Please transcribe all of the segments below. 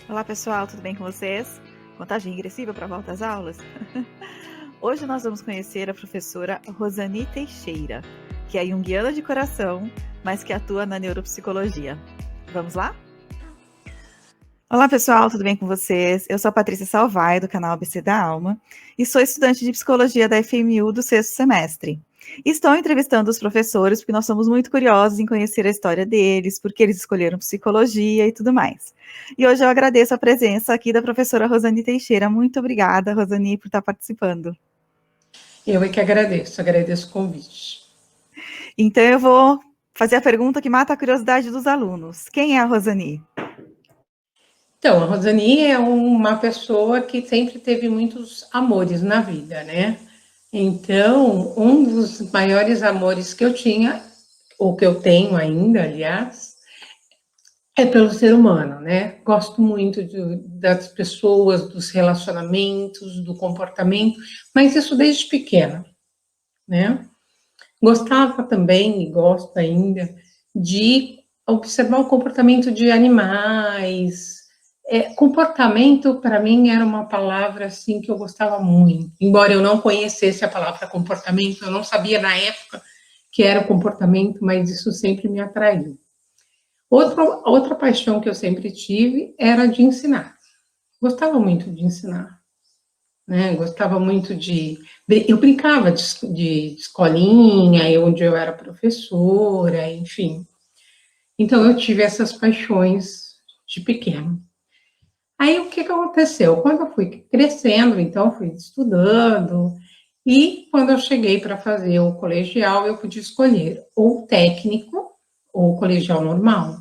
Olá pessoal, tudo bem com vocês? Contagem regressiva para a volta às aulas? Hoje nós vamos conhecer a professora Rosani Teixeira, que é junguiana de coração, mas que atua na neuropsicologia. Vamos lá? Olá pessoal, tudo bem com vocês? Eu sou a Patrícia Salvai, do canal ABC da Alma, e sou estudante de psicologia da FMU do 6º semestre. Estou entrevistando os professores porque nós somos muito curiosos em conhecer a história deles, porque eles escolheram psicologia e tudo mais. E hoje eu agradeço a presença aqui da professora Rosani Teixeira. Muito obrigada, Rosani, por estar participando. Eu é que agradeço o convite. Então eu vou fazer a pergunta que mata a curiosidade dos alunos. Quem é a Rosani? Então, a Rosani é uma pessoa que sempre teve muitos amores na vida, né? Então, um dos maiores amores que eu tinha, ou que eu tenho ainda, aliás, é pelo ser humano, né? Gosto muito das pessoas, dos relacionamentos, do comportamento, mas isso desde pequena, né? Gostava também, e gosto ainda, de observar o comportamento de animais. Comportamento, para mim, era uma palavra assim que eu gostava muito. Embora eu não conhecesse a palavra comportamento, eu não sabia na época que era o comportamento, mas isso sempre me atraiu. Outra paixão que eu sempre tive era de ensinar. Gostava muito de ensinar, né? Gostava muito de... Eu brincava de escolinha, onde eu era professora, enfim. Então, eu tive essas paixões de pequeno. Aí, o que aconteceu? Quando eu fui crescendo, então, fui estudando, e quando eu cheguei para fazer o colegial, eu podia escolher ou técnico ou colegial normal.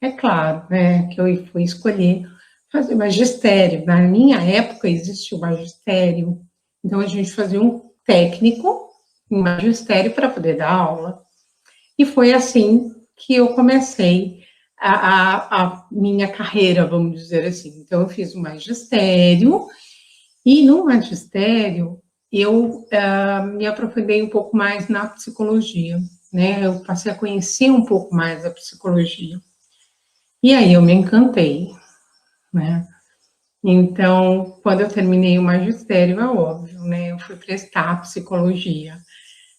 É claro, né, que eu fui escolher fazer magistério. Na minha época existia o magistério, então a gente fazia um técnico em magistério para poder dar aula. E foi assim que eu comecei a minha carreira, vamos dizer assim. Então eu fiz o magistério, e no magistério eu me aprofundei um pouco mais na psicologia, né? Eu passei a conhecer um pouco mais a psicologia. E aí eu me encantei, né? Então, quando eu terminei o magistério, é óbvio, né? Eu fui prestar psicologia.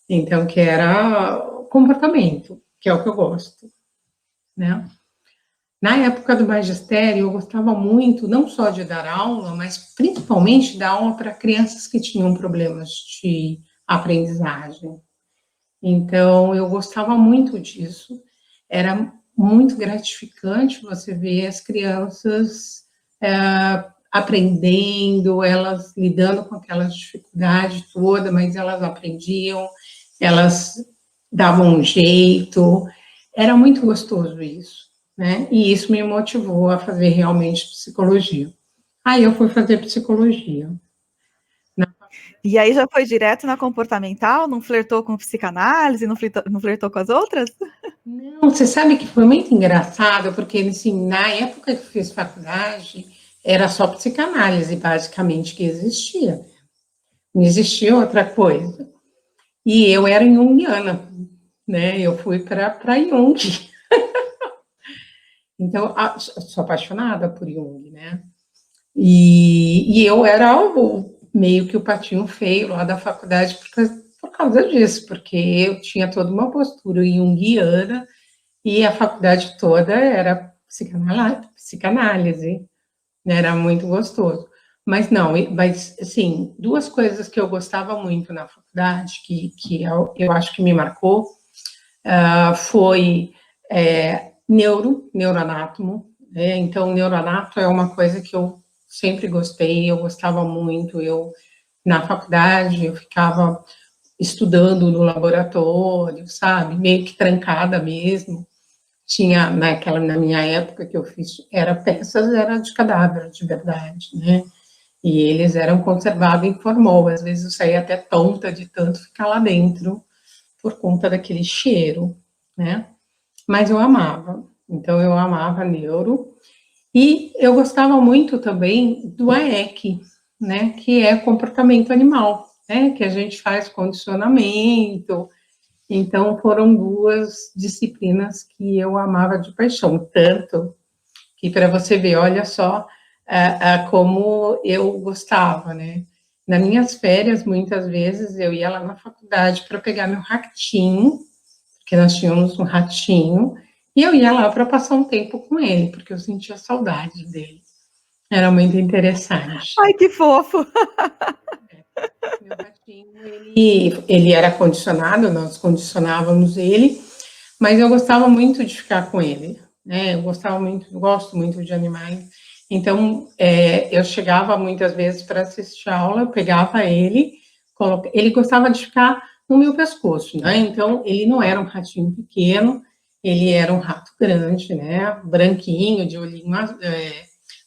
Então, que era comportamento, que é o que eu gosto, né? Na época do magistério, eu gostava muito, não só de dar aula, mas principalmente dar aula para crianças que tinham problemas de aprendizagem. Então, eu gostava muito disso. Era muito gratificante você ver as crianças aprendendo, elas lidando com aquela dificuldade toda, mas elas aprendiam, elas davam um jeito. Era muito gostoso isso, né? E isso me motivou a fazer realmente psicologia. Aí eu fui fazer psicologia. E aí já foi direto na comportamental? Não flertou com psicanálise? Não flertou com as outras? Não, você sabe que foi muito engraçado, porque assim, na época que eu fiz faculdade, era só psicanálise, basicamente, que existia. Não existia outra coisa. E eu era junguiana, né? Eu fui para Jung. Então, sou apaixonada por Jung, né? E eu era meio que o patinho feio lá da faculdade por causa disso, porque eu tinha toda uma postura junguiana e a faculdade toda era psicanálise, né? Era muito gostoso. Mas não, mas assim, duas coisas que eu gostava muito na faculdade, que eu acho que me marcou, foi neuroanátomo, né? Então, neuroanátomo é uma coisa que eu sempre gostei, eu gostava muito, na faculdade, eu ficava estudando no laboratório, sabe, meio que trancada mesmo. Tinha, na minha época que eu fiz, era de cadáver, de verdade, né? E eles eram conservados em formol, às vezes eu saía até tonta de tanto ficar lá dentro, por conta daquele cheiro, né? Mas eu amava, então eu amava neuro, e eu gostava muito também do AEC, né? Que é comportamento animal, né? Que a gente faz condicionamento. Então, foram duas disciplinas que eu amava de paixão, tanto E para você ver, olha só como eu gostava, né? Nas minhas férias, muitas vezes, eu ia lá na faculdade para pegar meu ratinho, porque nós tínhamos um ratinho, e eu ia lá para passar um tempo com ele, porque eu sentia saudade dele. Era muito interessante. Ai, que fofo! Meu ratinho, ele era condicionado, nós condicionávamos ele, mas eu gostava muito de ficar com ele, né? Eu gosto muito de animais. Então, eu chegava muitas vezes para assistir a aula, eu pegava ele, ele gostava de ficar no meu pescoço, né? Então, ele não era um ratinho pequeno, ele era um rato grande, né? Branquinho, de olhinho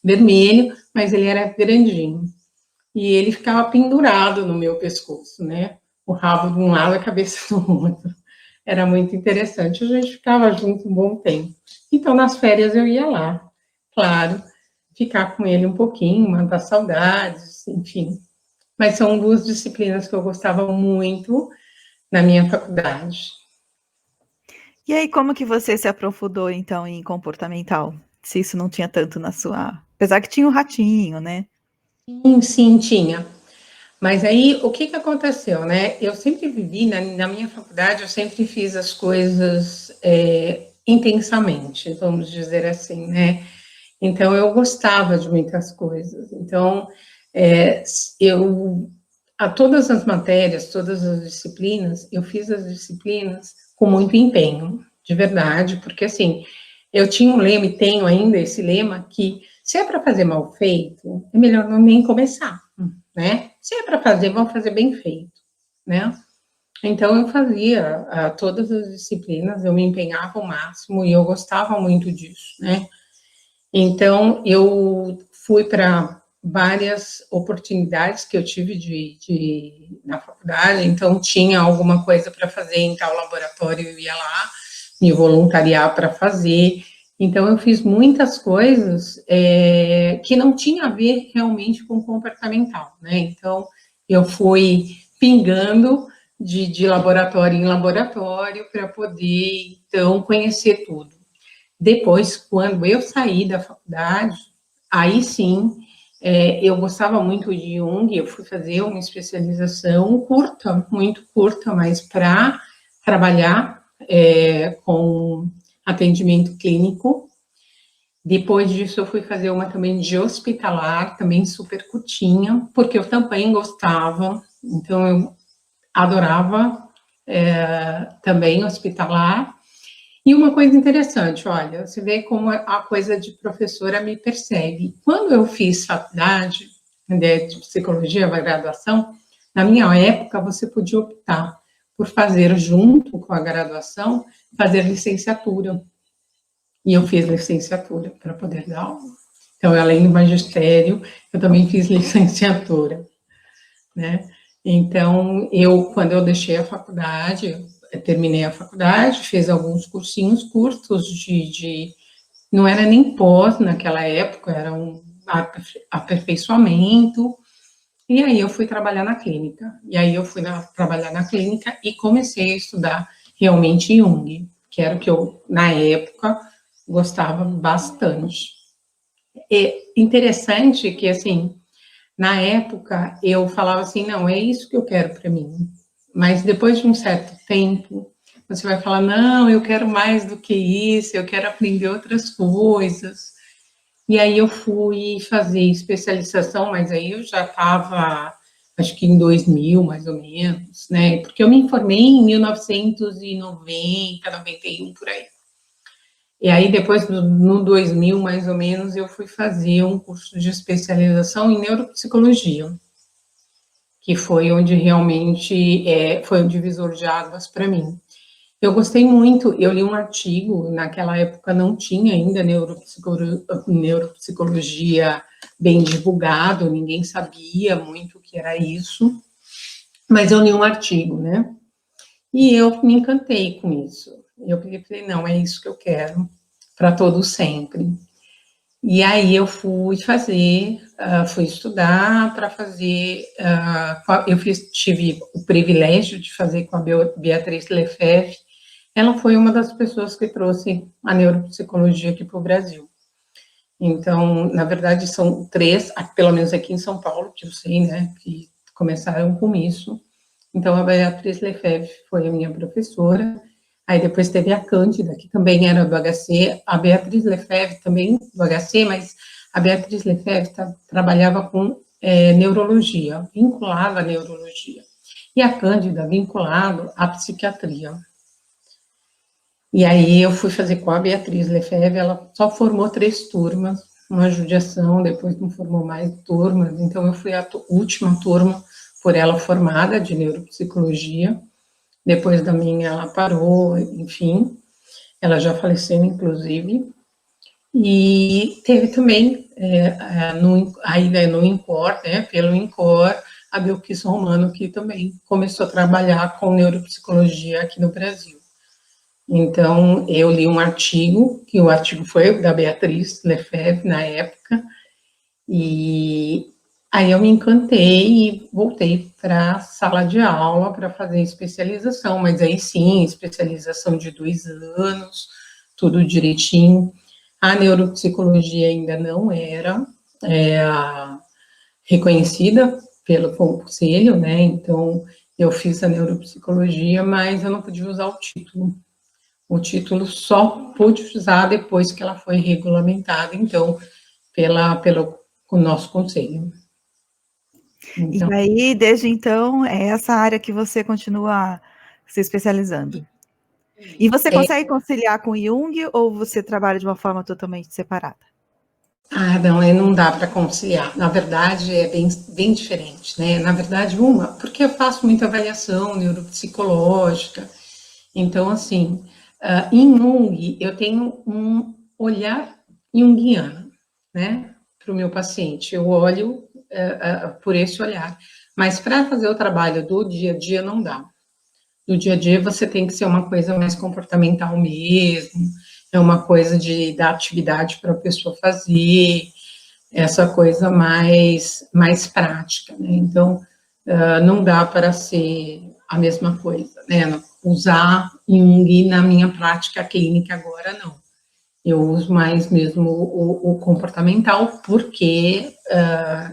vermelho, mas ele era grandinho. E ele ficava pendurado no meu pescoço, né? O rabo de um lado, a cabeça do outro. Era muito interessante. A gente ficava junto um bom tempo. Então, nas férias eu ia lá, claro, ficar com ele um pouquinho, matar saudades, enfim. Mas são duas disciplinas que eu gostava muito na minha faculdade. E aí, como que você se aprofundou, então, em comportamental? Se isso não tinha tanto na sua... Apesar que tinha o ratinho, né? Sim, tinha. Mas aí, o que aconteceu, né? Eu sempre vivi, na minha faculdade, eu sempre fiz as coisas intensamente, vamos dizer assim, né? Então, eu gostava de muitas coisas. Então, a todas as matérias, todas as disciplinas, eu fiz as disciplinas com muito empenho, de verdade, porque, assim, eu tinha um lema, e tenho ainda esse lema, que se é para fazer mal feito, é melhor não nem começar, né? Se é para fazer, vamos fazer bem feito, né? Então, eu fazia todas as disciplinas, eu me empenhava ao máximo e eu gostava muito disso, né? Então, eu fui para várias oportunidades que eu tive na faculdade, então tinha alguma coisa para fazer em tal laboratório, eu ia lá me voluntariar para fazer. Então, eu fiz muitas coisas que não tinha a ver realmente com comportamental, né? Então, eu fui pingando de laboratório em laboratório para poder, então, conhecer tudo. Depois, quando eu saí da faculdade, aí sim, eu gostava muito de Jung, eu fui fazer uma especialização curta, muito curta, mas para trabalhar com atendimento clínico. Depois disso, eu fui fazer uma também de hospitalar, também super curtinha, porque eu também gostava, então eu adorava também hospitalar. E uma coisa interessante, olha, você vê como a coisa de professora me persegue. Quando eu fiz faculdade de psicologia, a graduação, na minha época, você podia optar por fazer, junto com a graduação, fazer licenciatura. E eu fiz licenciatura para poder dar aula. Então, além do magistério, eu também fiz licenciatura, né? Então, quando eu deixei a faculdade, terminei a faculdade, fiz alguns cursinhos curtos não era nem pós naquela época, era um aperfeiçoamento, e aí eu fui trabalhar na clínica. E aí eu fui trabalhar na clínica e comecei a estudar realmente Jung, que era o que eu, na época, gostava bastante. É interessante que, assim, na época, eu falava assim, não, é isso que eu quero para mim. Mas depois de um certo tempo, você vai falar, não, eu quero mais do que isso, eu quero aprender outras coisas. E aí eu fui fazer especialização, mas aí eu já estava, acho que em 2000, mais ou menos, né? Porque eu me formei em 1990, 91, por aí. E aí, depois, no 2000, mais ou menos, eu fui fazer um curso de especialização em neuropsicologia, que foi onde realmente foi um divisor de águas para mim. Eu gostei muito, eu li um artigo, naquela época não tinha ainda neuropsicologia bem divulgado, ninguém sabia muito o que era isso, mas eu li um artigo, né? E eu me encantei com isso. Eu falei, não, é isso que eu quero para todo sempre. E aí eu fui fazer, fui estudar para fazer, tive o privilégio de fazer com a Beatriz Lefebvre. Ela foi uma das pessoas que trouxe a neuropsicologia aqui para o Brasil. Então, na verdade, são 3, pelo menos aqui em São Paulo, que eu sei, né, que começaram com isso. Então, a Beatriz Lefebvre foi a minha professora. Aí depois teve a Cândida, que também era do HC. A Beatriz Lefebvre também do HC, mas a Beatriz Lefebvre trabalhava com neurologia, vinculada à neurologia. E a Cândida vinculado à psiquiatria. E aí eu fui fazer com a Beatriz Lefebvre, ela só formou 3 turmas, uma judiação, depois não formou mais turmas, então eu fui a última turma por ela formada de neuropsicologia, depois da minha ela parou, enfim, ela já faleceu inclusive, e teve também, ainda no INCOR, né, pelo INCOR, a Belkis Romano, que também começou a trabalhar com neuropsicologia aqui no Brasil. Então, eu li um artigo, que o artigo foi da Beatriz Lefebvre, na época, e aí eu me encantei e voltei para a sala de aula para fazer especialização, mas aí sim, especialização de 2 anos, tudo direitinho. A neuropsicologia ainda não era reconhecida pelo conselho, né, então eu fiz a neuropsicologia, mas eu não podia usar o título. O título só pude usar depois que ela foi regulamentada, então, pelo nosso conselho. Então... E aí, desde então, é essa área que você continua se especializando. E você consegue conciliar com Jung ou você trabalha de uma forma totalmente separada? Não dá para conciliar. Na verdade, é bem diferente, né? Na verdade, porque eu faço muita avaliação neuropsicológica, então, assim, em Jung, eu tenho um olhar junguiano, né, para o meu paciente. Eu olho por esse olhar. Mas para fazer o trabalho do dia a dia, não dá. No dia a dia, você tem que ser uma coisa mais comportamental mesmo, é uma coisa de dar atividade para a pessoa fazer, essa coisa mais prática, né? Então, não dá para ser a mesma coisa, né? Usar Jung na minha prática clínica agora, não. Eu uso mais mesmo o comportamental, porque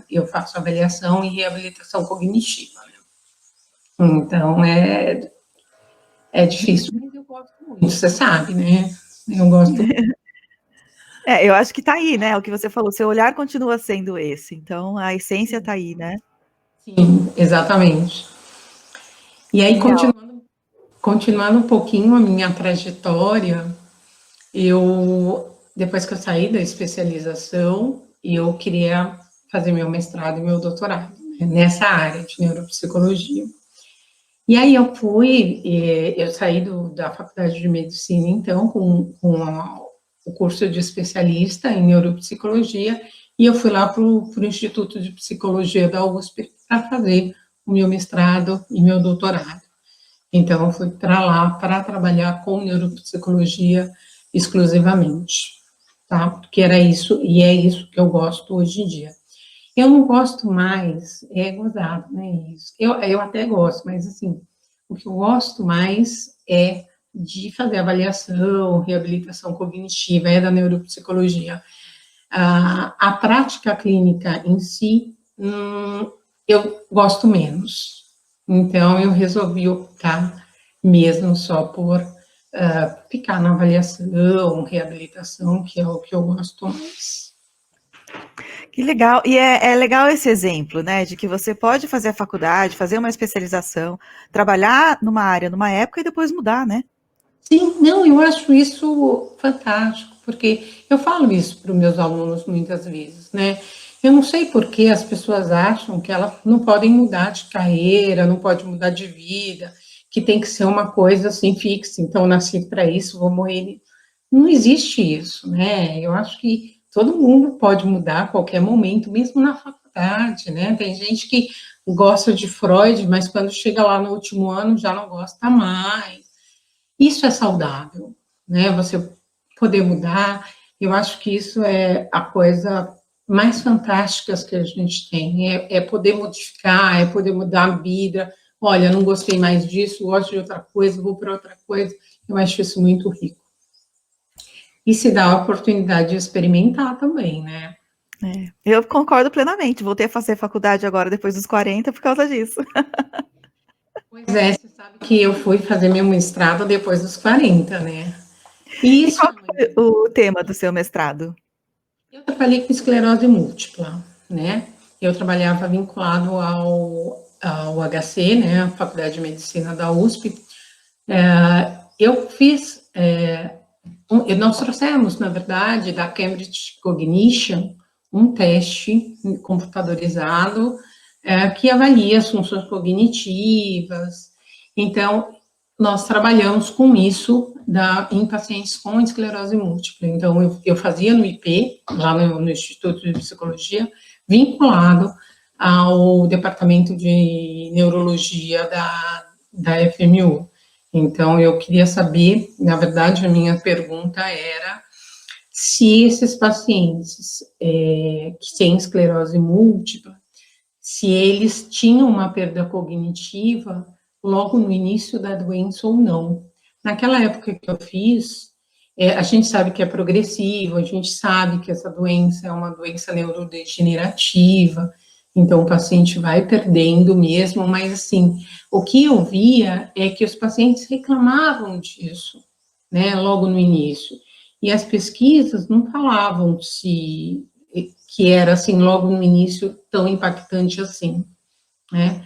eu faço avaliação e reabilitação cognitiva, né? Então, é difícil, mas eu gosto muito, você sabe, né? Eu gosto. Eu acho que está aí, né? O que você falou, seu olhar continua sendo esse, então a essência está aí, né? Sim, exatamente. E aí, continuando um pouquinho a minha trajetória, depois que eu saí da especialização, eu queria fazer meu mestrado e meu doutorado, né, nessa área de neuropsicologia. E aí eu saí da faculdade de medicina, então, com o curso de especialista em neuropsicologia, e eu fui lá para o Instituto de Psicologia da USP para fazer o meu mestrado e meu doutorado. Então, eu fui para lá para trabalhar com neuropsicologia exclusivamente, tá? Porque era isso, e é isso que eu gosto hoje em dia. Eu não gosto mais, é gozado, né, isso. Eu até gosto, mas, assim, o que eu gosto mais é de fazer avaliação, reabilitação cognitiva, é da neuropsicologia. A prática clínica em si, eu gosto menos. Então, eu resolvi optar mesmo só por ficar na avaliação, reabilitação, que é o que eu gosto mais. Que legal, e é legal esse exemplo, né, de que você pode fazer a faculdade, fazer uma especialização, trabalhar numa área, numa época e depois mudar, né? Sim, não, eu acho isso fantástico, porque eu falo isso para os meus alunos muitas vezes, né? Eu não sei por que as pessoas acham que elas não podem mudar de carreira, não pode mudar de vida, que tem que ser uma coisa assim fixa, então nasci para isso, vou morrer. Não existe isso, né? Eu acho que todo mundo pode mudar a qualquer momento, mesmo na faculdade, né? Tem gente que gosta de Freud, mas quando chega lá no último ano já não gosta mais. Isso é saudável, né? Você poder mudar, eu acho que isso é a coisa mais fantástica que a gente tem, é poder modificar, é poder mudar a vida. Olha, não gostei mais disso, gosto de outra coisa, vou para outra coisa. Eu acho isso muito rico. e se dá a oportunidade de experimentar também, né? Eu concordo plenamente. Voltei a fazer faculdade agora, depois dos 40, por causa disso. Pois é, você sabe que eu fui fazer meu mestrado depois dos 40, né? E E isso qual é que muito... foi o tema do seu mestrado? Eu trabalhei com esclerose múltipla, né? Eu trabalhava vinculado ao HC, né? A Faculdade de Medicina da USP. Eu fiz... nós trouxemos, na verdade, da Cambridge Cognition, um teste computadorizado que avalia as funções cognitivas. Então, nós trabalhamos com isso em pacientes com esclerose múltipla. Então, eu fazia no IP, lá no Instituto de Psicologia, vinculado ao Departamento de Neurologia da FMU. Então, eu queria saber, na verdade, a minha pergunta era se esses pacientes que têm esclerose múltipla, se eles tinham uma perda cognitiva logo no início da doença ou não. Naquela época que eu fiz, a gente sabe que é progressivo, a gente sabe que essa doença é uma doença neurodegenerativa, então o paciente vai perdendo mesmo, mas assim, o que eu via é que os pacientes reclamavam disso, né, logo no início. E as pesquisas não falavam se que era assim logo no início tão impactante assim, né?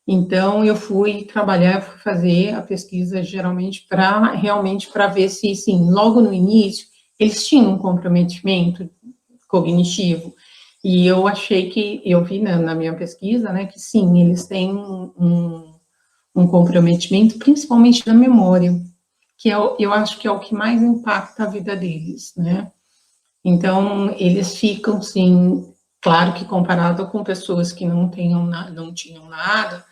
Então eu fui trabalhar, fui fazer a pesquisa geralmente para realmente para ver se sim, logo no início eles tinham um comprometimento cognitivo. E eu achei que eu vi na minha pesquisa, né, que sim, eles têm um comprometimento, principalmente da memória, que eu acho que é o que mais impacta a vida deles, né? Então, eles ficam, sim, claro que comparado com pessoas que não tinham nada,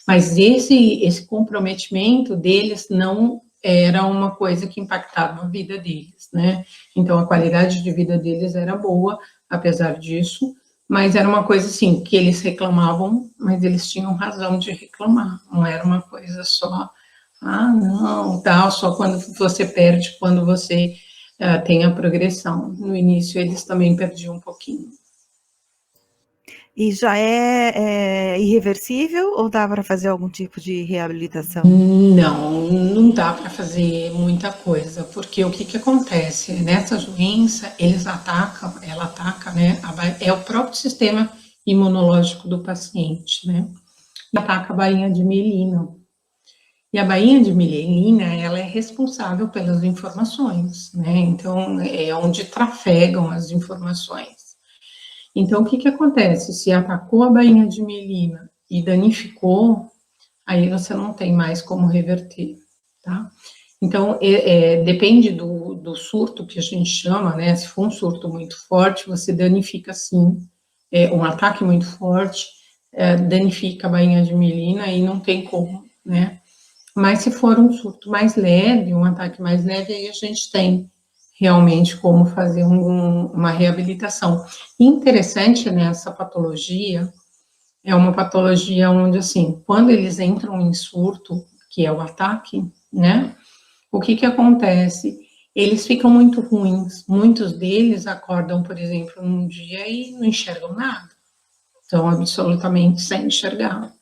mas esse comprometimento deles não era uma coisa que impactava a vida deles, né? Então, a qualidade de vida deles era boa, apesar disso, mas era uma coisa, assim, que eles reclamavam, mas eles tinham razão de reclamar, não era uma coisa só, não, tal, só quando você perde, quando você tem a progressão. No início, eles também perdiam um pouquinho. E já é irreversível ou dá para fazer algum tipo de reabilitação? Não, não dá para fazer muita coisa, porque o que que acontece? Nessa doença, ela ataca, né, é o próprio sistema imunológico do paciente, né, e ataca a bainha de mielina. E a bainha de mielina, ela é responsável pelas informações, né, então é onde trafegam as informações. Então, o que que acontece? Se atacou a bainha de mielina e danificou, aí você não tem mais como reverter, tá? Então, depende do surto que a gente chama, né? Se for um surto muito forte, você danifica sim, um ataque muito forte, danifica a bainha de mielina e não tem como, né? Mas se for um surto mais leve, um ataque mais leve, aí a gente tem realmente como fazer uma reabilitação. Interessante nessa patologia, é uma patologia onde, assim, quando eles entram em surto, que é o ataque, né, o que que acontece? Eles ficam muito ruins, muitos deles acordam, por exemplo, num dia e não enxergam nada, estão absolutamente sem enxergar.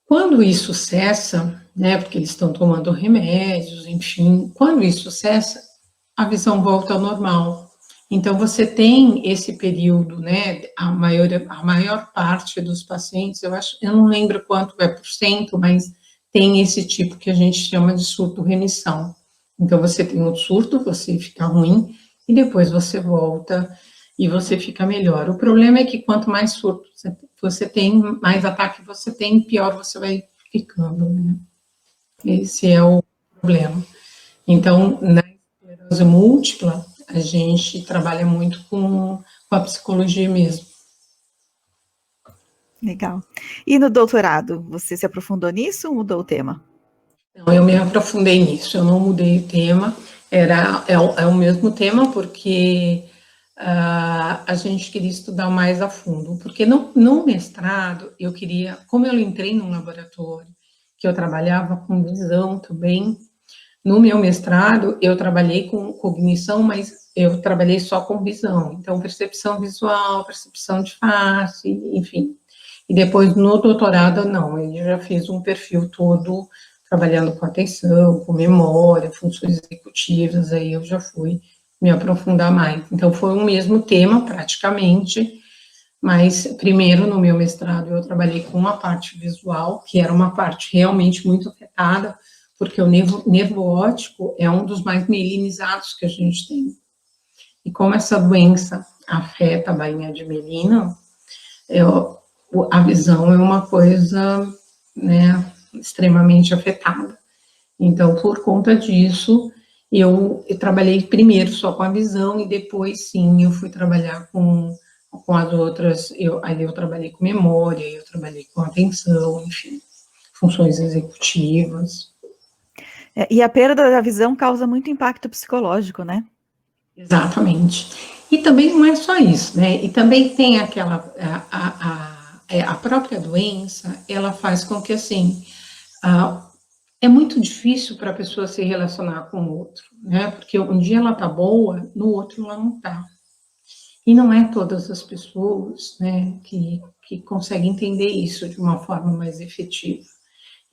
Quando isso cessa, né, porque eles estão tomando remédios, enfim, quando isso cessa, a visão volta ao normal. Então, você tem esse período, né, a maior parte dos pacientes, eu não lembro quanto é por cento, mas tem esse tipo que a gente chama de surto-remissão. Então, você tem um surto, você fica ruim, e depois você volta e você fica melhor. O problema é que quanto mais surto você tem, mais ataque você tem, pior você vai ficando, né? Esse é o problema. Então, na esclerose múltipla, a gente trabalha muito com a psicologia mesmo. Legal. E no doutorado, você se aprofundou nisso ou mudou o tema? Então, eu me aprofundei nisso, eu não mudei o tema, é o mesmo tema, porque a gente queria estudar mais a fundo, porque no mestrado eu queria, como eu entrei num laboratório que eu trabalhava com visão também, No meu mestrado, eu trabalhei com cognição, mas eu trabalhei só com visão. Então, percepção visual, percepção de face, enfim. E depois, no doutorado, não, eu já fiz um perfil todo trabalhando com atenção, com memória, funções executivas, aí eu já fui me aprofundar mais. Então, foi o mesmo tema, praticamente, mas primeiro, no meu mestrado, eu trabalhei com a parte visual, que era uma parte realmente muito afetada, porque o nervo óptico é um dos mais mielinizados que a gente tem. E como essa doença afeta a bainha de mielina, a visão é uma coisa, né, extremamente afetada. Então, por conta disso, eu trabalhei primeiro só com a visão e depois, sim, eu fui trabalhar com as outras, aí eu trabalhei com memória, eu trabalhei com atenção, enfim, funções executivas. E a perda da visão causa muito impacto psicológico, né? Exatamente. E também não é só isso, né? E também tem aquela, a própria doença, ela faz com que, assim, é muito difícil para a pessoa se relacionar com o outro, né? Porque um dia ela tá boa, no outro ela não tá. E não é todas as pessoas, né, que conseguem entender isso de uma forma mais efetiva.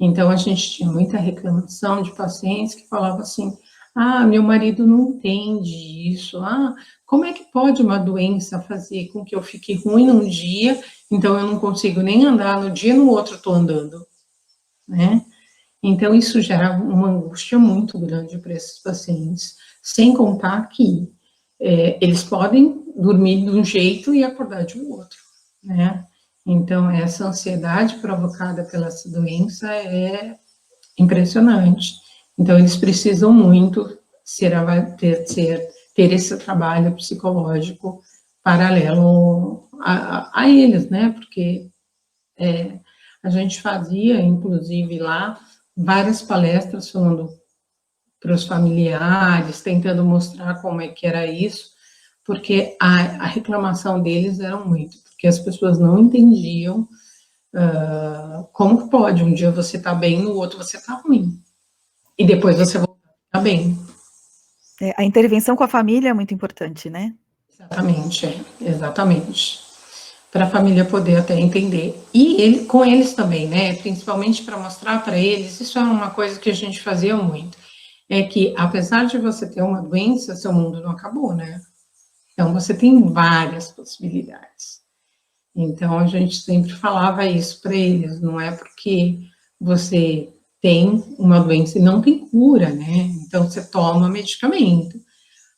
Então, a gente tinha muita reclamação de pacientes que falavam assim: ah, meu marido não entende isso, ah, como é que pode uma doença fazer com que eu fique ruim num dia, então eu não consigo nem andar no dia, no outro eu estou andando, né? Então, isso gera uma angústia muito grande para esses pacientes, sem contar que eles podem dormir de um jeito e acordar de um outro, né? Então, essa ansiedade provocada pela doença é impressionante. Então, eles precisam muito ter esse trabalho psicológico paralelo a eles, né? Porque a gente fazia, inclusive, lá, várias palestras falando para os familiares, tentando mostrar como é que era isso, porque a reclamação deles era muito, porque as pessoas não entendiam como que pode, um dia você tá bem, no outro você tá ruim, e depois você volta a tá bem. A intervenção com a família é muito importante, né? Exatamente, exatamente. Para a família poder até entender. E com eles também, né? Principalmente para mostrar para eles, isso é uma coisa que a gente fazia muito, é que apesar de você ter uma doença, seu mundo não acabou, né? Então você tem várias possibilidades. Então a gente sempre falava isso para eles, não é porque você tem uma doença e não tem cura, né? Então você toma medicamento,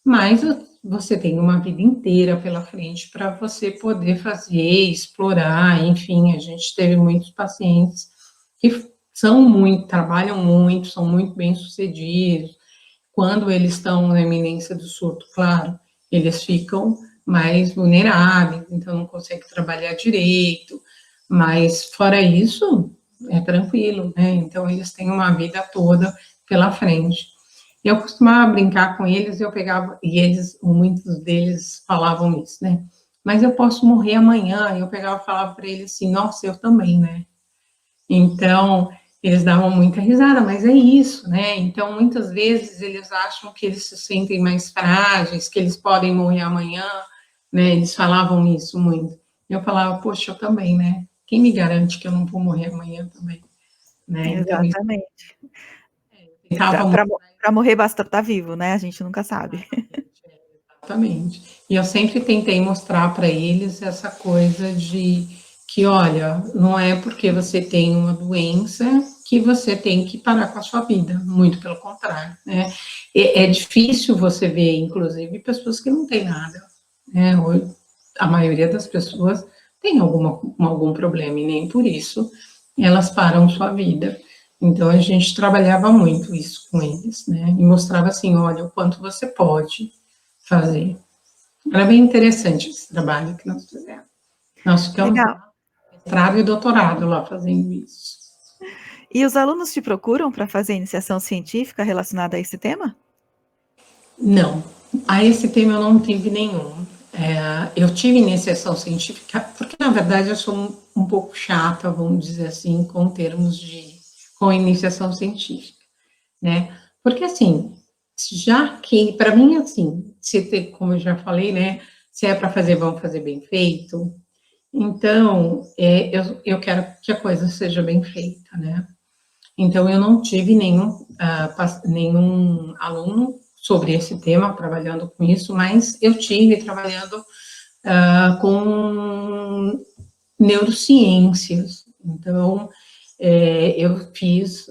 mas você tem uma vida inteira pela frente para você poder fazer, explorar, enfim, a gente teve muitos pacientes que trabalham muito, são muito bem-sucedidos. Quando eles estão na iminência do surto, claro, eles ficam mais vulneráveis, então não conseguem trabalhar direito, mas fora isso, é tranquilo, né? Então eles têm uma vida toda pela frente. Eu costumava brincar com eles, eu pegava, e eles, muitos deles falavam isso, né? Mas eu posso morrer amanhã. Eu pegava e falava para eles assim: nossa, eu também, né? Então, eles davam muita risada, mas é isso, né? Então, muitas vezes eles acham que eles se sentem mais frágeis, que eles podem morrer amanhã, né? Eles falavam isso muito. Eu falava: poxa, eu também, né? Quem me garante que eu não vou morrer amanhã também, né? Então, isso Exatamente. tentava. Para morrer basta estar vivo, né? A gente nunca sabe. Exatamente. E eu sempre tentei mostrar para eles essa coisa de que, olha, não é porque você tem uma doença que você tem que parar com a sua vida, muito pelo contrário, né? É difícil você ver, inclusive, pessoas que não têm nada, né? A maioria das pessoas tem algum problema e nem por isso elas param sua vida. Então, a gente trabalhava muito isso com eles, né? E mostrava assim, olha, o quanto você pode fazer. Era bem interessante esse trabalho que nós fizemos. Nós ficamos Legal. mestrado e doutorado lá fazendo isso. E os alunos te procuram para fazer iniciação científica relacionada a esse tema? Não, a esse tema eu não tive nenhum. Eu tive iniciação científica, porque na verdade eu sou um pouco chata, vamos dizer assim, com termos com iniciação científica, né? Porque, assim, já que, para mim, assim, se tem, como eu já falei, né, se é para fazer, vamos fazer bem feito. Então, eu quero que a coisa seja bem feita, né? Então, eu não tive nenhum aluno sobre esse tema, trabalhando com isso, mas eu tive trabalhando com neurociências. Então, eu fiz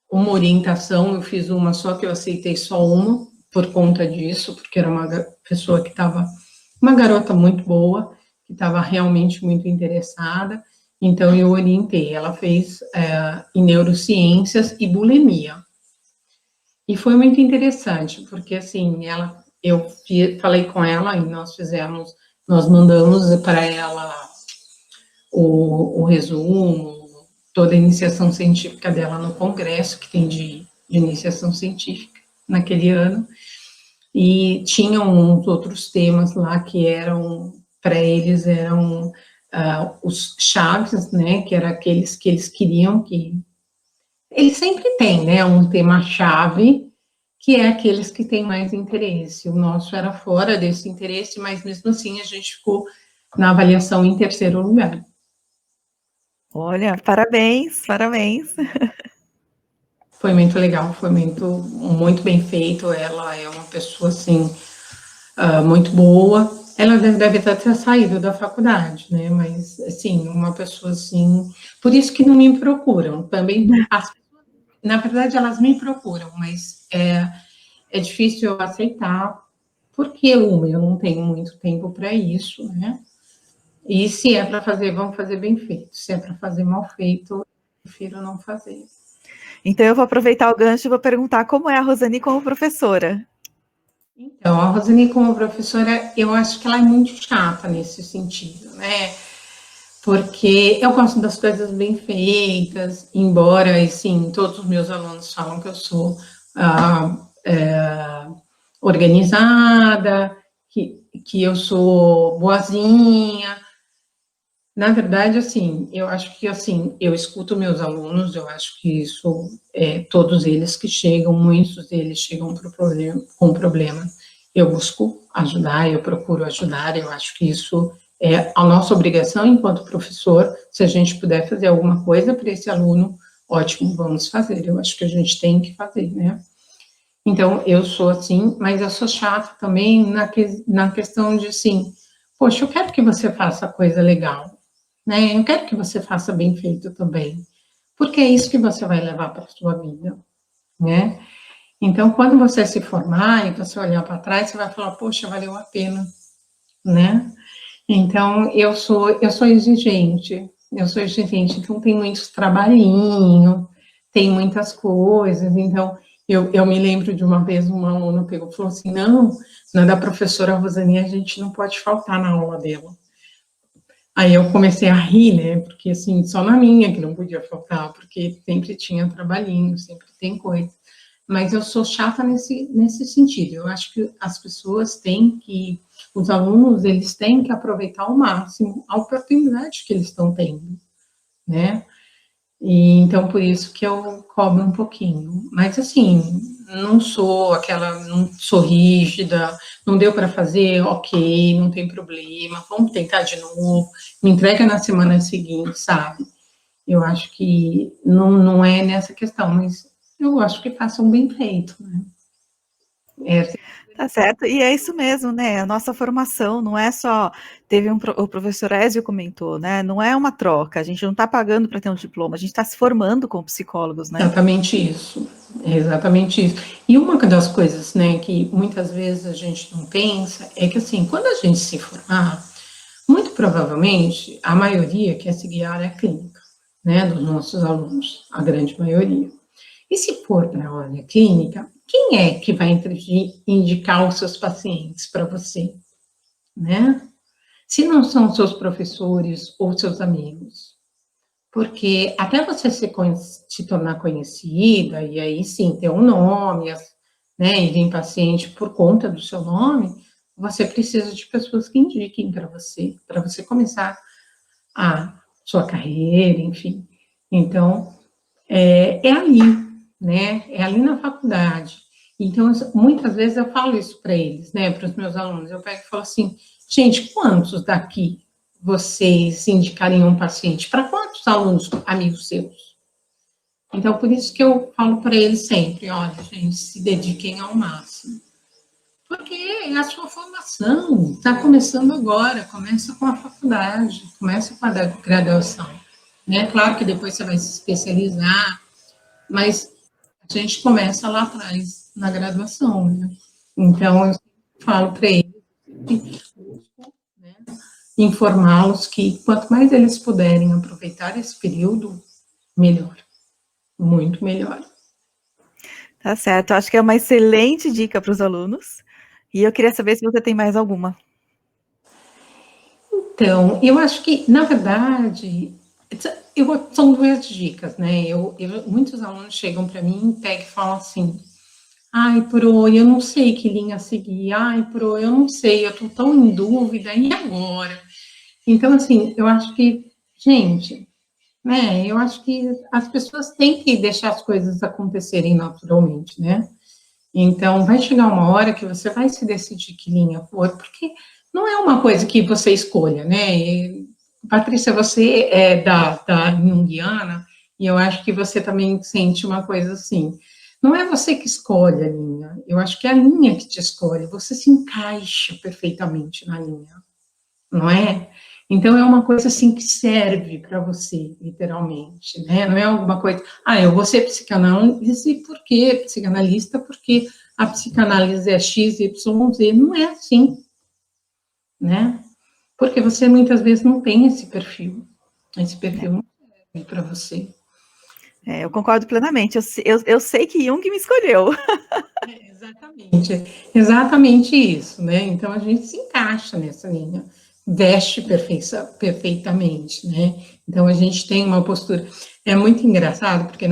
uma orientação, eu fiz uma só, que eu aceitei só uma, por conta disso, porque era uma pessoa que estava, uma garota muito boa, que estava realmente muito interessada, então eu orientei. Ela fez em neurociências e bulimia. E foi muito interessante, porque assim, falei com ela e nós mandamos para ela o resumo, toda a iniciação científica dela no congresso, que tem de iniciação científica naquele ano, e tinham uns outros temas lá que eram, para eles, eram os chaves, né, que eram aqueles que eles queriam que... Eles sempre têm, né, um tema-chave, que é aqueles que têm mais interesse. O nosso era fora desse interesse, mas mesmo assim a gente ficou na avaliação em terceiro lugar. Olha, parabéns, parabéns. Foi muito legal, foi muito bem feito. Ela é uma pessoa, assim, muito boa. Ela deve até ter saído da faculdade, né? Mas, assim, uma pessoa, assim... Por isso que não me procuram. Também, na verdade, elas me procuram, mas é difícil eu aceitar, porque eu não tenho muito tempo para isso, né? E se é para fazer, vamos fazer bem feito. Se é para fazer mal feito, eu prefiro não fazer. Então eu vou aproveitar o gancho e vou perguntar como é a Rosane como professora. Então, a Rosane, como professora, eu acho que ela é muito chata nesse sentido, né? Porque eu gosto das coisas bem feitas, embora, assim, todos os meus alunos falam que eu sou organizada, que eu sou boazinha. Na verdade, assim, eu acho que, assim, eu escuto meus alunos, eu acho que isso, todos eles que chegam, muitos deles chegam com problema, eu busco ajudar, eu procuro ajudar, eu acho que isso é a nossa obrigação enquanto professor. Se a gente puder fazer alguma coisa para esse aluno, ótimo, vamos fazer, eu acho que a gente tem que fazer, né? Então, eu sou assim, mas eu sou chata também na questão de, assim, poxa, eu quero que você faça coisa legal, né? Eu quero que você faça bem feito também, porque é isso que você vai levar para a sua vida, né? Então, quando você se formar e você olhar para trás, você vai falar, poxa, valeu a pena, né? Então, eu sou exigente, então tem muitos trabalhinho, tem muitas coisas, então, eu me lembro de uma vez, uma aluna pegou e falou assim, não, na da professora Rosane, a gente não pode faltar na aula dela. Aí eu comecei a rir, né, porque, assim, só na minha que não podia faltar, porque sempre tinha trabalhinho, sempre tem coisa. Mas eu sou chata nesse sentido. Eu acho que as pessoas têm que, os alunos, eles têm que aproveitar ao máximo a oportunidade que eles estão tendo, né? E então, por isso que eu cobro um pouquinho. Mas, assim, não sou rígida, não deu para fazer, ok, não tem problema, vamos tentar de novo, me entrega na semana seguinte, sabe? Eu acho que não é nessa questão, mas eu acho que façam bem feito, né? Tá certo, e é isso mesmo, né? A nossa formação não é só. O professor Ézio comentou, né? Não é uma troca, a gente não está pagando para ter um diploma, a gente está se formando como psicólogos, né? Exatamente isso, exatamente isso. E uma das coisas, né, que muitas vezes a gente não pensa é que, assim, quando a gente se formar, muito provavelmente a maioria quer seguir a área clínica, né, dos nossos alunos, a grande maioria. E se for para a área clínica, quem é que vai indicar os seus pacientes para você, né? Se não são seus professores ou seus amigos. Porque até você se tornar conhecida, e aí sim ter um nome, né, e vir paciente por conta do seu nome, você precisa de pessoas que indiquem para você começar a sua carreira, enfim. Então, é ali, né? É ali na faculdade. Então, muitas vezes eu falo isso para eles, né? Para os meus alunos. Eu pego e falo assim, gente, quantos daqui vocês indicariam um paciente? Para quantos alunos, amigos seus? Então, por isso que eu falo para eles sempre, olha, gente, se dediquem ao máximo. Porque a sua formação está começando agora, começa com a faculdade, começa com a graduação. Né? Claro que depois você vai se especializar, mas a gente começa lá atrás, na graduação. Né? Então, eu falo para eles, né, informá-los que quanto mais eles puderem aproveitar esse período, melhor. Muito melhor. Tá certo, acho que é uma excelente dica para os alunos. E eu queria saber se você tem mais alguma. Então, eu acho que, na verdade, são duas dicas, né? Muitos alunos chegam para mim e falam assim, ai, Pro, eu não sei que linha seguir, ai, Pro, eu não sei, eu estou tão em dúvida, e agora? Então, assim, eu acho que, gente, né, eu acho que as pessoas têm que deixar as coisas acontecerem naturalmente, né? Então, vai chegar uma hora que você vai se decidir que linha for, porque não é uma coisa que você escolha, né? Patrícia, você é da Jungiana, e eu acho que você também sente uma coisa assim. Não é você que escolhe a linha, eu acho que é a linha que te escolhe, você se encaixa perfeitamente na linha, não é? Então, é uma coisa assim que serve para você, literalmente, né? Não é alguma coisa, eu vou ser psicanalista, e por quê? Psicanalista, porque a psicanálise é X, Y, Z, não é assim, né? Porque você muitas vezes não tem esse perfil não serve para você. Eu concordo plenamente, eu sei que Jung me escolheu. Exatamente isso, né? Então, a gente se encaixa nessa linha, veste perfeitamente, né? Então, a gente tem uma postura. É muito engraçado, porque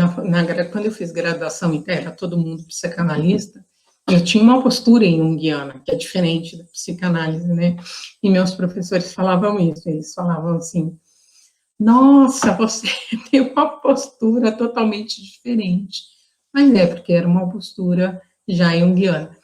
quando eu fiz graduação interna, todo mundo psicanalista, eu tinha uma postura junguiana, que é diferente da psicanálise, né? E meus professores falavam isso, eles falavam assim, nossa, você tem uma postura totalmente diferente. Mas é, porque era uma postura já junguiana.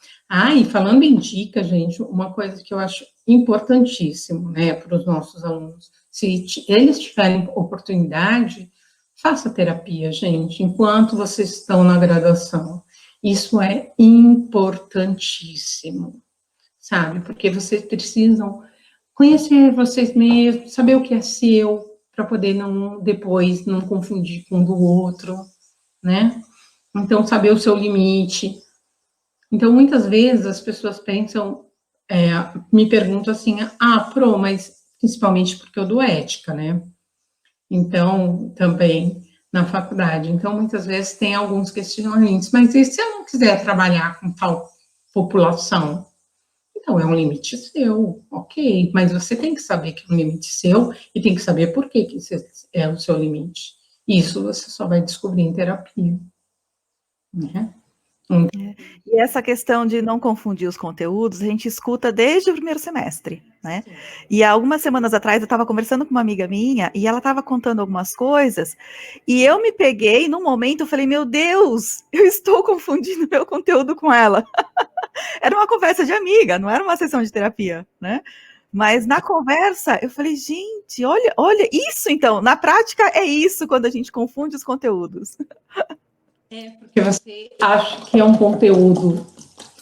E falando em dica, gente, uma coisa que eu acho importantíssimo, né, para os nossos alunos, se eles tiverem oportunidade, faça terapia, gente, enquanto vocês estão na graduação. Isso é importantíssimo, sabe? Porque vocês precisam conhecer vocês mesmos, saber o que é seu, para poder depois não confundir com o do outro, né? Então, saber o seu limite. Então, muitas vezes as pessoas pensam, me perguntam assim, Pro, mas principalmente porque eu dou ética, né? Então, também na faculdade. Então, muitas vezes tem alguns questionamentos, mas e se eu não quiser trabalhar com tal população? Então, é um limite seu, ok, mas você tem que saber que é um limite seu e tem que saber por que esse é o seu limite. Isso você só vai descobrir em terapia, né? E essa questão de não confundir os conteúdos, a gente escuta desde o primeiro semestre, né? E há algumas semanas atrás eu estava conversando com uma amiga minha e ela estava contando algumas coisas e eu me peguei num momento, eu falei, meu Deus, eu estou confundindo meu conteúdo com ela. Era uma conversa de amiga, não era uma sessão de terapia, né? Mas na conversa, eu falei, gente, olha isso então, na prática é isso quando a gente confunde os conteúdos. Porque você acha que é um conteúdo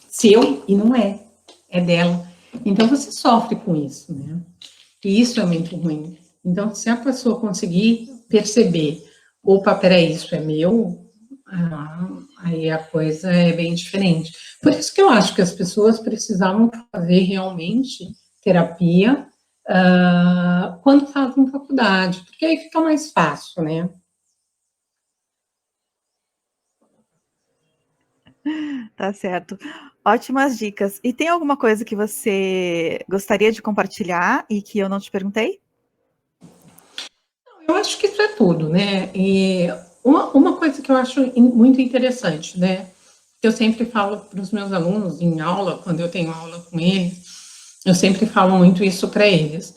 seu e não é, é dela. Então você sofre com isso, né? E isso é muito ruim. Então, se a pessoa conseguir perceber, opa, peraí, isso é meu, aí a coisa é bem diferente. Por isso que eu acho que as pessoas precisavam fazer realmente terapia quando fazem faculdade, porque aí fica mais fácil, né? Tá certo. Ótimas dicas. E tem alguma coisa que você gostaria de compartilhar e que eu não te perguntei? Eu acho que isso é tudo, né? E uma coisa que eu acho muito interessante, né? Eu sempre falo para os meus alunos em aula, quando eu tenho aula com eles, eu sempre falo muito isso para eles.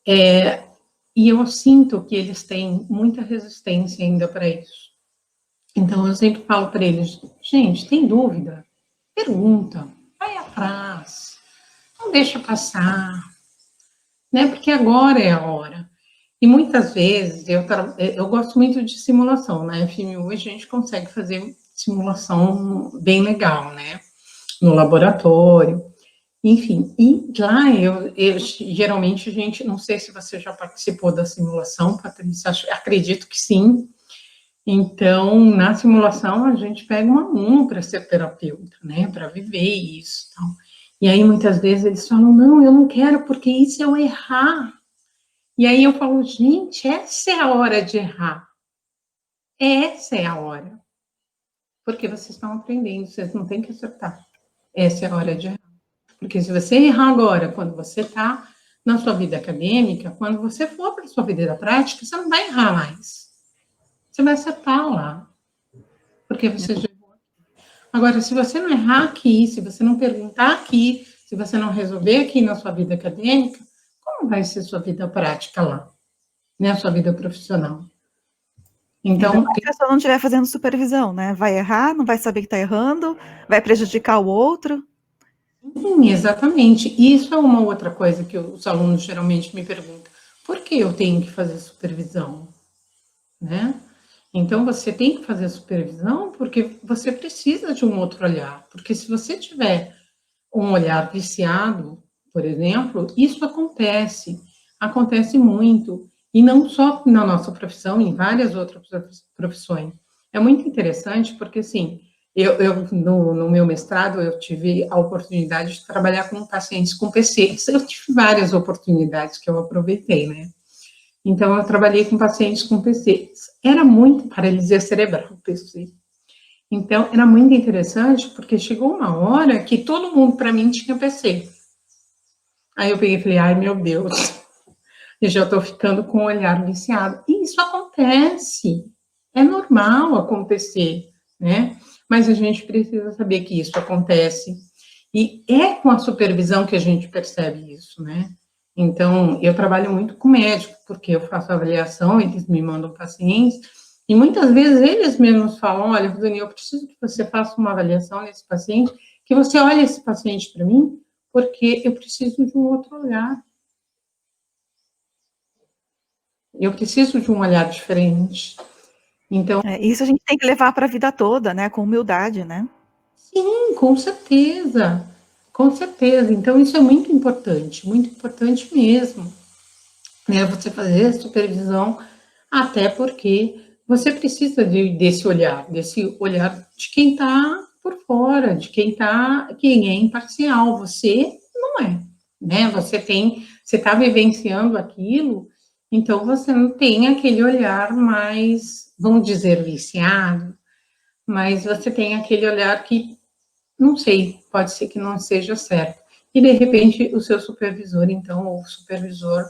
E eu sinto que eles têm muita resistência ainda para isso. Então, eu sempre falo para eles, gente, tem dúvida? Pergunta, vai atrás, não deixa passar, né? Porque agora é a hora. E muitas vezes, eu gosto muito de simulação, na FMU a gente consegue fazer simulação bem legal, né? No laboratório, enfim. E lá, geralmente, a gente, não sei se você já participou da simulação, Patrícia, acredito que sim. Então, na simulação, a gente pega um aluno para ser terapeuta, né? Para viver isso. Então. E aí, muitas vezes, eles falam, não, eu não quero, porque isso é eu errar. E aí eu falo, gente, essa é a hora de errar. Essa é a hora. Porque vocês estão aprendendo, vocês não têm que acertar. Essa é a hora de errar. Porque se você errar agora, quando você está na sua vida acadêmica, quando você for para a sua vida da prática, você não vai errar mais. Você vai acertar lá. Porque você já errou. Agora, se você não errar aqui, se você não perguntar aqui, se você não resolver aqui na sua vida acadêmica, como vai ser sua vida prática lá? Né? A sua vida profissional. Então, se a pessoa não estiver fazendo supervisão, né? Vai errar, não vai saber que está errando, vai prejudicar o outro. Sim, exatamente. Isso é uma outra coisa que os alunos geralmente me perguntam. Por que eu tenho que fazer supervisão? Né? Então, você tem que fazer supervisão porque você precisa de um outro olhar. Porque se você tiver um olhar viciado, por exemplo, isso acontece muito. E não só na nossa profissão, em várias outras profissões. É muito interessante porque, assim, no meu mestrado, eu tive a oportunidade de trabalhar com pacientes com PC. Eu tive várias oportunidades que eu aproveitei, né? Então, eu trabalhei com pacientes com PC. Era muito paralisia cerebral, PC. Então, era muito interessante, porque chegou uma hora que todo mundo, para mim, tinha PC. Aí eu peguei e falei, ai, meu Deus, eu já estou ficando com o olhar viciado. E isso acontece. É normal acontecer, né? Mas a gente precisa saber que isso acontece. E é com a supervisão que a gente percebe isso, né? Então, eu trabalho muito com médico, porque eu faço avaliação, eles me mandam pacientes, e muitas vezes eles mesmos falam, olha, Rosane, eu preciso que você faça uma avaliação nesse paciente, que você olhe esse paciente para mim, porque eu preciso de um outro olhar. Eu preciso de um olhar diferente. Então, isso a gente tem que levar para a vida toda, né? Com humildade, né? Sim, com certeza. Com certeza. Então, isso é muito importante mesmo. Né? Você fazer supervisão, até porque você precisa desse olhar de quem está por fora, de quem é imparcial. Você não é, né? Você está vivenciando aquilo, então você não tem aquele olhar mais, vamos dizer, viciado, mas você tem aquele olhar que, não sei, pode ser que não seja certo. E, de repente, o seu supervisor, então, ou o supervisor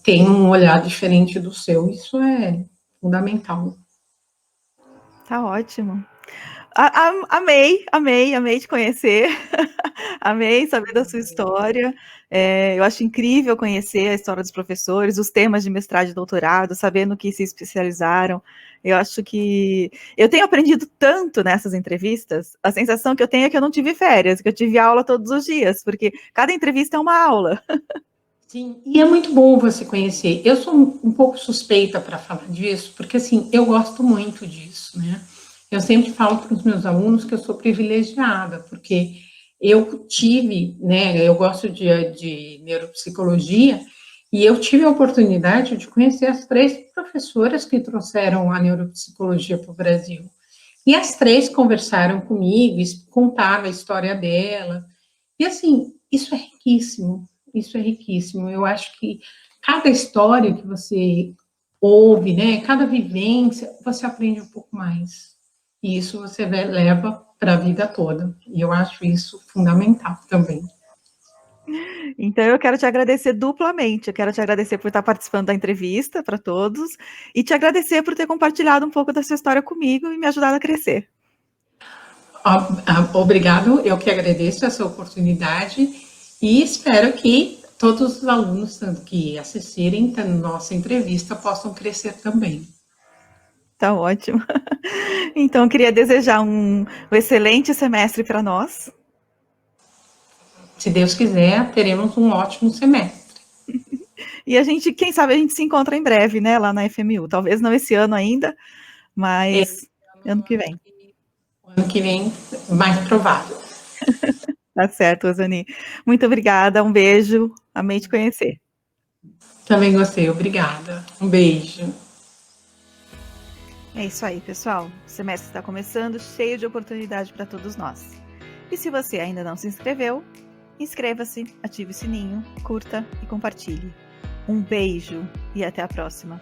tem um olhar diferente do seu. Isso é fundamental. Tá ótimo. Amei te conhecer. Amei saber da sua história. Eu acho incrível conhecer a história dos professores, os temas de mestrado e doutorado, sabendo que se especializaram. Eu acho que eu tenho aprendido tanto nessas entrevistas. A sensação que eu tenho é que eu não tive férias, que eu tive aula todos os dias, porque cada entrevista é uma aula. Sim, e é muito bom você conhecer. Eu sou um pouco suspeita para falar disso, porque assim, eu gosto muito disso, né? Eu sempre falo para os meus alunos que eu sou privilegiada, porque eu tive, né? Eu gosto de neuropsicologia, e eu tive a oportunidade de conhecer as 3 professoras que trouxeram a neuropsicologia para o Brasil. E as 3 conversaram comigo, contaram a história dela. E assim, isso é riquíssimo. Isso é riquíssimo. Eu acho que cada história que você ouve, né, cada vivência, você aprende um pouco mais. E isso você leva para a vida toda. E eu acho isso fundamental também. Então, eu quero te agradecer duplamente. Eu quero te agradecer por estar participando da entrevista para todos e te agradecer por ter compartilhado um pouco da sua história comigo e me ajudado a crescer. Obrigado, eu que agradeço essa oportunidade e espero que todos os alunos que assistirem a nossa entrevista possam crescer também. Tá ótimo. Então, eu queria desejar um excelente semestre para nós. Se Deus quiser, teremos um ótimo semestre. E a gente, quem sabe, a gente se encontra em breve, né, lá na FMU. Talvez não esse ano ainda, mas ano que vem. Ano que vem, mais provável. Tá certo, Rosani. Muito obrigada, um beijo, amei te conhecer. Também gostei, obrigada. Um beijo. É isso aí, pessoal. O semestre está começando, cheio de oportunidade para todos nós. E se você ainda não se inscreveu, inscreva-se, ative o sininho, curta e compartilhe. Um beijo e até a próxima.